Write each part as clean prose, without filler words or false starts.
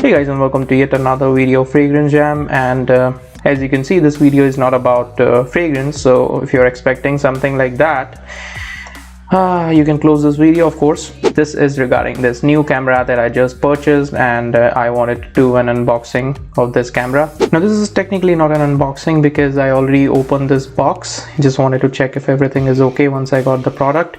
Hey guys, and welcome to yet another video of Fragrance Jam. And as you can see, this video is not about fragrance, so if you're expecting something like that, you can close this video. Of course, this is regarding this new camera that I just purchased, and I wanted to do an unboxing of this camera. Now this is technically not an unboxing because I already opened this box. Just wanted to check if everything is okay once I got the product.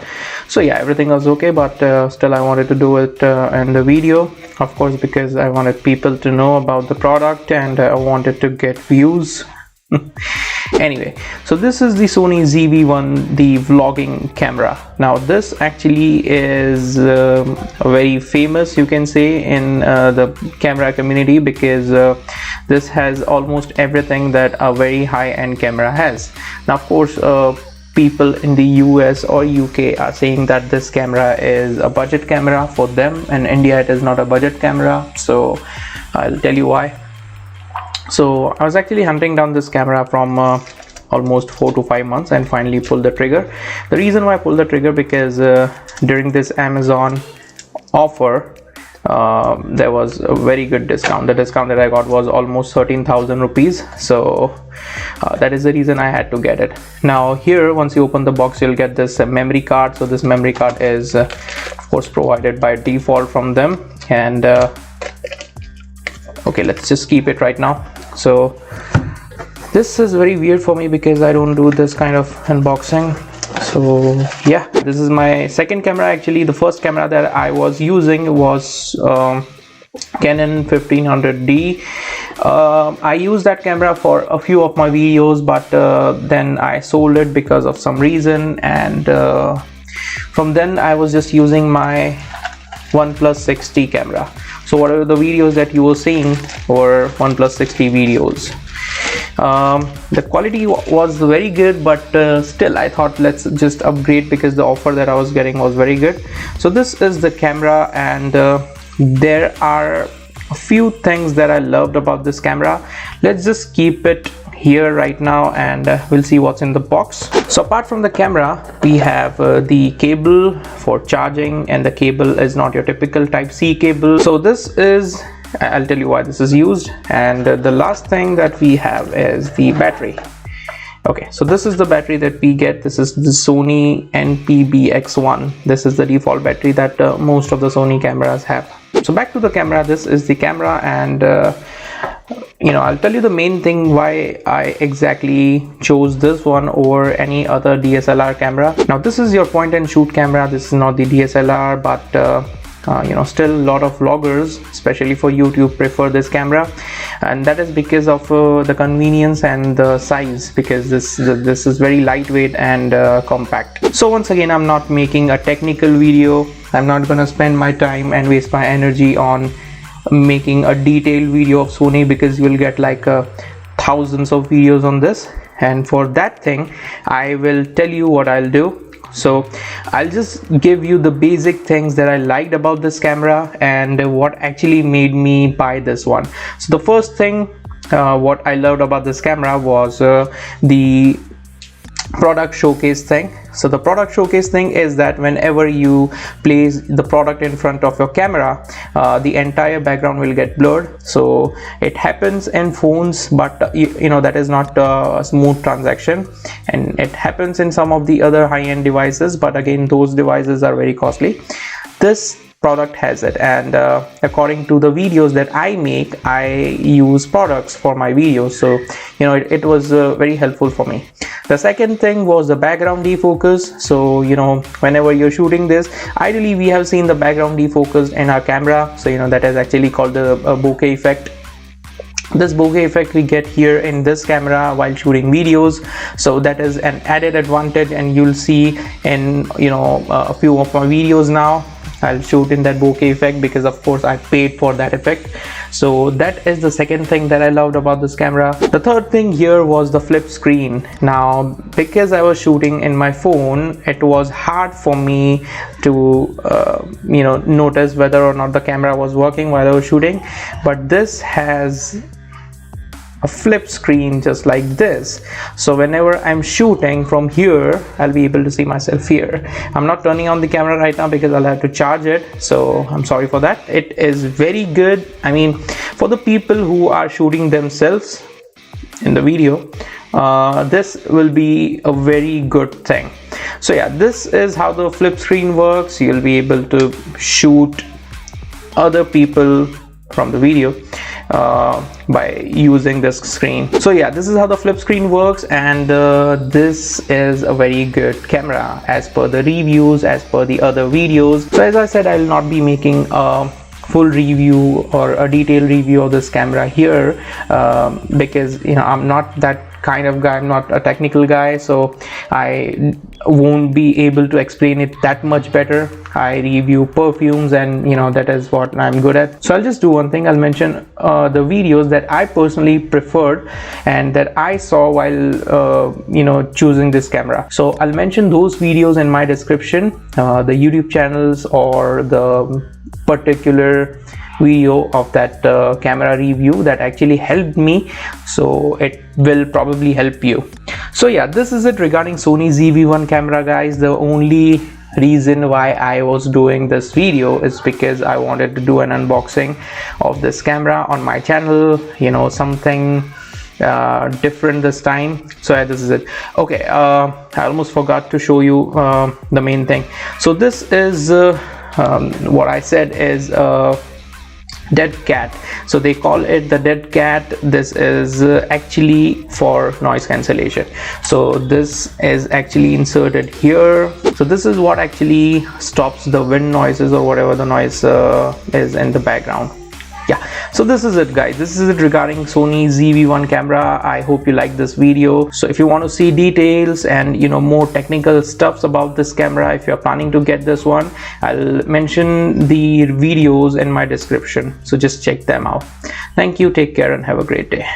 So yeah, everything was okay, but still I wanted to do it in the video, of course, because I wanted people to know about the product and I wanted to get views. Anyway, so this is the Sony Zv1, the vlogging camera. Now this actually is very famous, you can say, in the camera community, because this has almost everything that a very high-end camera has. Now of course, people in the US or UK are saying that this camera is a budget camera for them, and India it is not a budget camera, so I'll tell you why. So I was actually hunting down this camera from almost 4 to 5 months and finally pulled the trigger. The reason why I pulled the trigger, because during this Amazon offer there was a very good discount. The discount that I got was almost 13,000 rupees, so that is the reason I had to get it. Now here, once you open the box, you'll get this memory card. So this memory card is of course provided by default from them, and okay, let's just keep it right now. So this is very weird for me because I don't do this kind of unboxing. So yeah, this is my second camera. Actually, the first camera that I was using was Canon 1500D. I used that camera for a few of my videos, but then I sold it because of some reason, and from then I was just using my OnePlus 6T camera. So whatever the videos that you were seeing were OnePlus 6T videos. The quality was very good, but still I thought let's just upgrade because the offer that I was getting was very good. So this is the camera, and there are a few things that I loved about this camera. Let's just keep it here right now and we'll see what's in the box. So apart from the camera, we have the cable for charging, and the cable is not your typical Type-C cable. So this is, I'll tell you why this is used. And the last thing that we have is the battery. Okay, so this is the battery that we get. This is the Sony NPBX1. This is the default battery that most of the Sony cameras have. So back to the camera. This is the camera, and you know, I'll tell you the main thing why I exactly chose this one over any other DSLR camera. Now this is your point and shoot camera. This is not the DSLR, but you know, still a lot of vloggers, especially for YouTube, prefer this camera, and that is because of the convenience and the size, because this is very lightweight and compact. So once again, I'm not making a technical video. I'm not gonna spend my time and waste my energy on making a detailed video of Sony, because you will get like thousands of videos on this, and for that thing I will tell you what I'll do. So I'll just give you the basic things that I liked about this camera and what actually made me buy this one. So the first thing what I loved about this camera was the product showcase thing. So the product showcase thing is that whenever you place the product in front of your camera, the entire background will get blurred. So it happens in phones, but you know, that is not a smooth transaction, and it happens in some of the other high-end devices, but again, those devices are very costly. This product has it, and according to the videos that I make, I use products for my videos, so you know, it was very helpful for me. The second thing was the background defocus. So you know, whenever you're shooting this, ideally we have seen the background defocused in our camera, so you know, that is actually called the bokeh effect. This bokeh effect we get here in this camera while shooting videos, so that is an added advantage, and you'll see in, you know, a few of my videos now I'll shoot in that bokeh effect, because of course I paid for that effect. So that is the second thing that I loved about this camera. The third thing here was the flip screen. Now because I was shooting in my phone, it was hard for me to you know, notice whether or not the camera was working while I was shooting, but this has a flip screen just like this. So whenever I'm shooting from here, I'll be able to see myself here. I'm not turning on the camera right now because I'll have to charge it, so I'm sorry for that. It is very good. I mean, for the people who are shooting themselves in the video, this will be a very good thing. So yeah, this is how the flip screen works. You'll be able to shoot other people from the video by using this screen. So yeah, this is how the flip screen works, and this is a very good camera as per the reviews, as per the other videos. So as I said, I will not be making a full review or a detailed review of this camera here because, you know, I'm not that kind of guy. I'm not a technical guy, so I won't be able to explain it that much better. I review perfumes, and you know, that is what I'm good at. So I'll just do one thing. I'll mention the videos that I personally preferred and that I saw while you know, choosing this camera. So I'll mention those videos in my description, the YouTube channels or the particular video of that camera review that actually helped me, so it will probably help you. So yeah, this is it regarding Sony Zv1 camera, guys. The only reason why I was doing this video is because I wanted to do an unboxing of this camera on my channel, you know, something different this time. So yeah, this is it. Okay, I almost forgot to show you the main thing. So this is what I said is dead cat. So they call it the dead cat. This is actually for noise cancellation. So this is actually inserted here. So this is what actually stops the wind noises or whatever the noise is in the background. Yeah, so this is it, guys. This is it regarding Sony Zv1 camera. I hope you like this video. So if you want to see details and, you know, more technical stuffs about this camera, if you're planning to get this one, I'll mention the videos in my description, so just check them out. Thank you, take care, and have a great day.